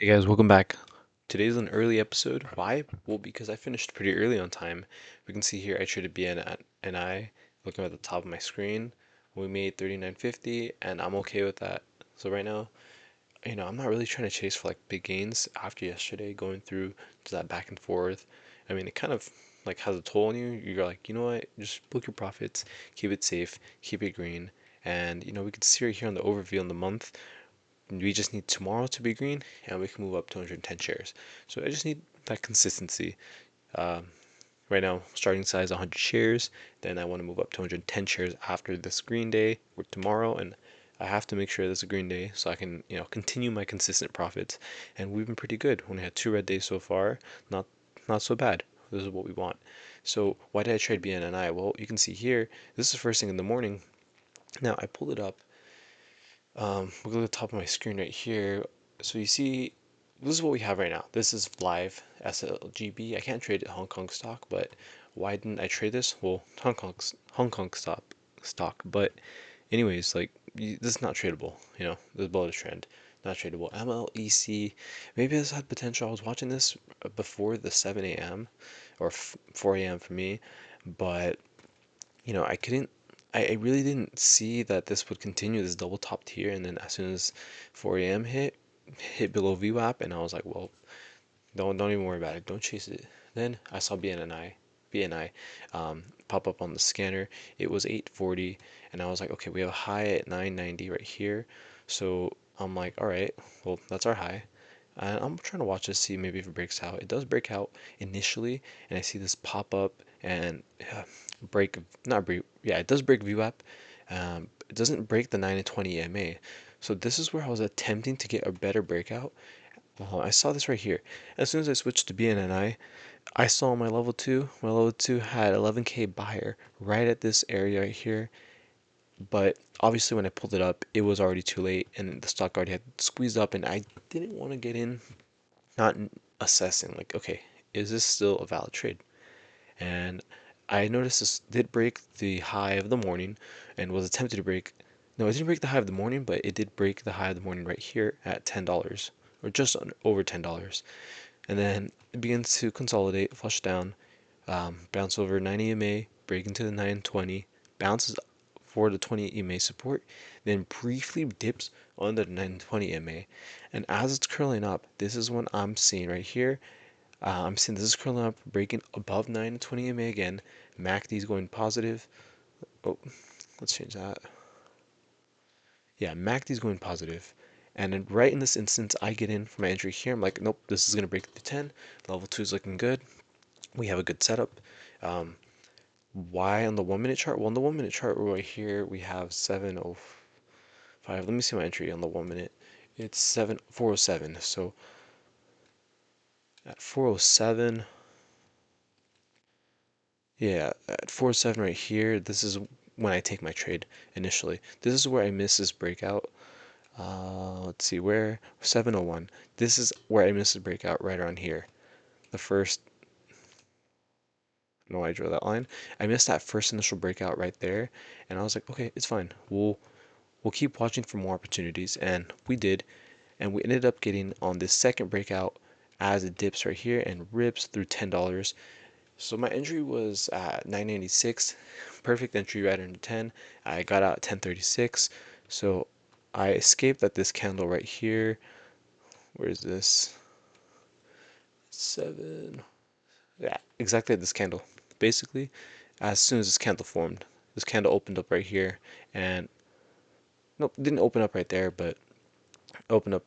Hey guys, welcome back. Today's an early episode. Why? Well, because I finished pretty early on time. We can see here I traded BN at NI, looking at the top of my screen. We made 39.50 and I'm okay with that. So right now, I'm not really trying to chase for like big gains after yesterday going through to that back and forth. I mean, it kind of like has a toll on you. You're like, you know what? Just book your profits, keep it safe, keep it green. And we can see right here on the overview on the month, we just need tomorrow to be green and we can move up 210 shares. So I just need that consistency. um, right now starting size 100 shares, then I want to move up to 110 shares after this green day or tomorrow, and I have to make sure this is a green day so I can continue my consistent profits. And we've been pretty good. We only had 2 red days so far. Not so bad. This is what we want. So why did I trade BNNI? Well, you can see here, this is the first thing in the morning. Now I pulled it up. We'll go to the top of my screen right here. So you see, this is what we have right now. This is live SLGB. I can't trade Hong Kong stock, but why didn't I trade this? Well, Hong Kong stock. But anyways, like this is not tradable. This is below the trend, not tradable. MLEC, maybe this had potential. I was watching this before the 7 a.m. or 4 a.m. for me, but I couldn't. I really didn't see that this would continue this double top tier, and then as soon as 4 a.m. hit below VWAP, and I was like, well, don't even worry about it. Don't chase it. Then I saw BNI pop up on the scanner. It was 840, and I was like, okay, we have a high at 990 right here. So I'm like, all right, well, that's our high. And I'm trying to watch this, see maybe if it breaks out. It does break out initially, and I see this pop up and break, not break, yeah, it does break VWAP. It doesn't break the 9 and 20 EMA. So this is where I was attempting to get a better breakout. I saw this right here. As soon as I switched to BNNI, I saw my level 2. My level 2 had 11k buyer right at this area right here. But obviously when I pulled it up, it was already too late and the stock already had squeezed up, and I didn't want to get in not assessing like, okay, is this still a valid trade? And I noticed this did break the high of the morning and was attempted to break. No, it didn't break the high of the morning, but it did break the high of the morning right here at $10 or just over $10. And then it begins to consolidate, flush down, bounce over 90 EMA, break into the 920, bounces for the 20 EMA support, then briefly dips under the 920 EMA. And as it's curling up, this is what I'm seeing right here. I'm seeing this is curling up, breaking above 920 EMA again. MACD is going positive. Oh, let's change that. Yeah, MACD is going positive. And then right in this instance, I get in for my entry here. I'm like, nope, this is going to break the 10. Level 2 is looking good. We have a good setup. Um, why on the 1 minute chart? Well, on the 1 minute chart right here, we have 705. Let me see my entry on the 1 minute. It's 407. So at 407, yeah, at 407 right here, this is when I take my trade initially. This is where I miss this breakout. Let's see, where 701. This is where I missed the breakout right around here. The first, no, I drew that line. I missed that first initial breakout right there, and I was like, okay, it's fine. We'll keep watching for more opportunities, and we did, and we ended up getting on this second breakout as it dips right here and rips through $10. So my entry was at 996, perfect entry right under 10. I got out at 1036, so I escaped at this candle right here. Where is this? 7. Yeah, exactly at this candle. Basically, as soon as this candle formed, this candle opened up right here, and nope, didn't open up right there, but opened up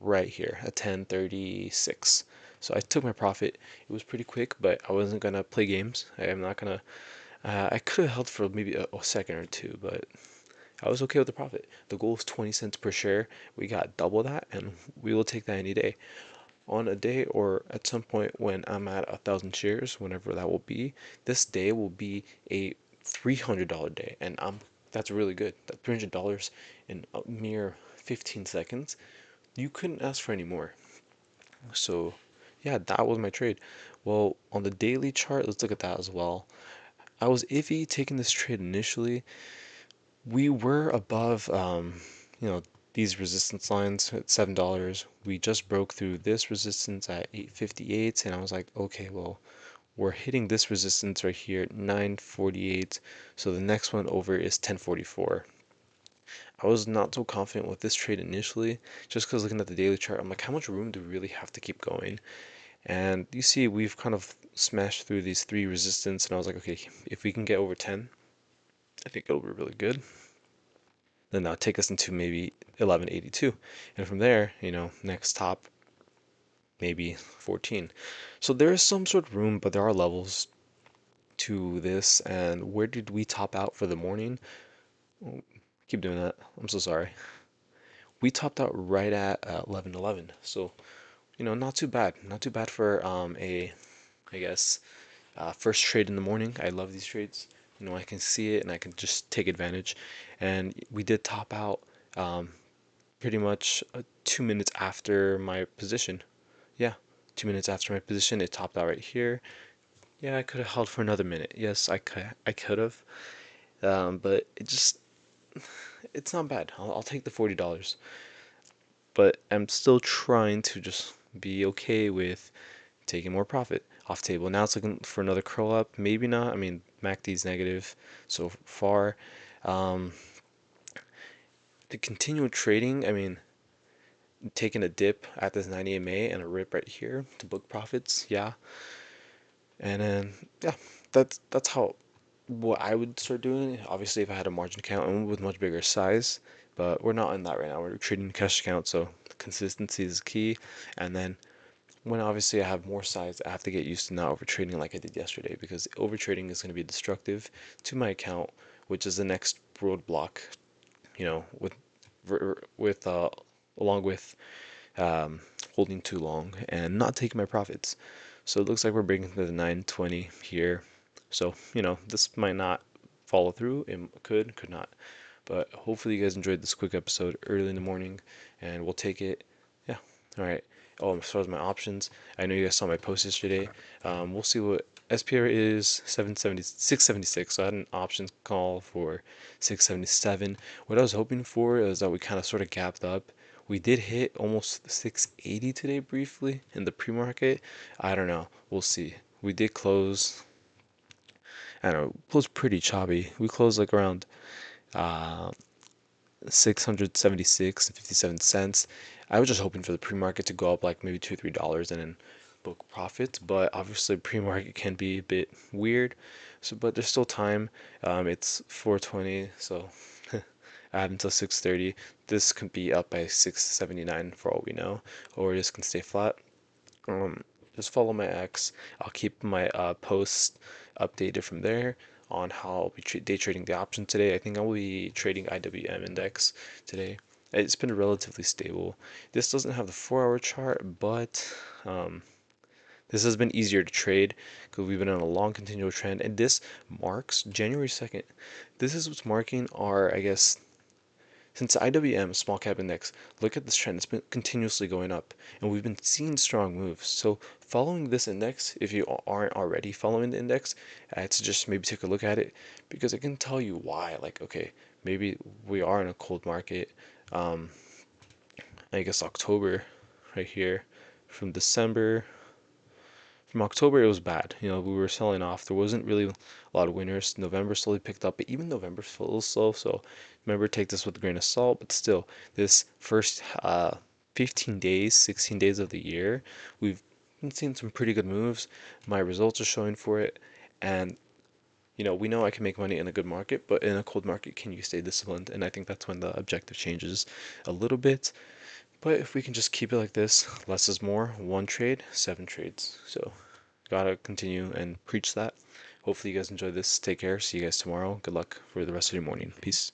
right here at 1036. So I took my profit. It was pretty quick, but I wasn't gonna play games. I am not gonna. I could have held for maybe a second or two, but I was okay with the profit. The goal is 20 cents per share. We got double that, and we will take that any day. On a day or at some point when I'm at 1,000 shares, whenever that will be, this day will be a $300 day, and that's really good. That $300 in a mere 15 seconds, you couldn't ask for any more. So yeah, that was my trade. Well, on the daily chart, let's look at that as well. I was iffy taking this trade initially. We were above, you know, these resistance lines at $7. We just broke through this resistance at 858, and I was like, okay, well, we're hitting this resistance right here at 948, so the next one over is 1044. I was not so confident with this trade initially, just because looking at the daily chart, I'm like, how much room do we really have to keep going? And you see, we've kind of smashed through these three resistance, and I was like, okay, if we can get over 10, I think it'll be really good. Then that'll take us into maybe 1182, and from there, next top maybe 14. So there is some sort of room, but there are levels to this. And where did we top out for the morning? Oh, keep doing that. I'm so sorry. We topped out right at 1111. So not too bad. Not too bad for a I guess first trade in the morning. I love these trades. I can see it and I can just take advantage. And we did top out um, pretty much 2 minutes after my position. Yeah, 2 minutes after my position, it topped out right here. Yeah, I could have held for another minute. Yes, I could have. But it's not bad. I'll take the $40. But I'm still trying to just be okay with taking more profit off table. Now it's looking for another curl up. Maybe not. I mean, MACD's negative so far. Um, the continual trading, I mean, taking a dip at this 90 MA and a rip right here to book profits. Yeah. And then, yeah, that's how what I would start doing. Obviously, if I had a margin account and with much bigger size, but we're not in that right now. We're trading cash account, so consistency is key. And then when obviously I have more size, I have to get used to not over trading like I did yesterday because over trading is going to be destructive to my account, which is the next roadblock. With along with holding too long and not taking my profits. So it looks like we're breaking through the 920 here. So, this might not follow through. It could not. But hopefully you guys enjoyed this quick episode early in the morning and we'll take it. Yeah. All right. Oh, as far as my options, I know you guys saw my post yesterday. We'll see what SPR is 676. So I had an options call for 677. What I was hoping for is that we kind of sort of gapped up. We did hit almost 680 today briefly in the pre-market. I don't know. We'll see. We did close. I don't know. Closed pretty choppy. We closed like around uh, 676 and 57 cents. I was just hoping for the pre-market to go up like maybe $2 or $3 and then book profits, but obviously pre-market can be a bit weird. So, but there's still time. It's 4:20, so I have until 6:30. This could be up by 679 for all we know, or this can stay flat. Um, just follow my X. I'll keep my posts updated from there on how I'll be day trading the option today. I think I'll be trading IWM index today. It's been relatively stable. This doesn't have the 4-hour chart, but this has been easier to trade because we've been on a long continual trend, and this marks January 2nd. This is what's marking our, I guess, since the IWM small cap index, look at this trend. It's been continuously going up, and we've been seeing strong moves. So following this index, if you aren't already following the index, I'd suggest maybe take a look at it because it can tell you why. Like, okay, maybe we are in a cold market. Um, I guess October, right here, from December from October, it was bad. We were selling off. There wasn't really a lot of winners. November slowly picked up, but even November feels slow. So remember, take this with a grain of salt. But still, this first 15 days, 16 days of the year, we've been seeing some pretty good moves. My results are showing for it. And, we know I can make money in a good market, but in a cold market, can you stay disciplined? And I think that's when the objective changes a little bit. But if we can just keep it like this, less is more. One trade, 7 trades. So gotta continue and preach that. Hopefully you guys enjoyed this. Take care. See you guys tomorrow. Good luck for the rest of your morning. Peace.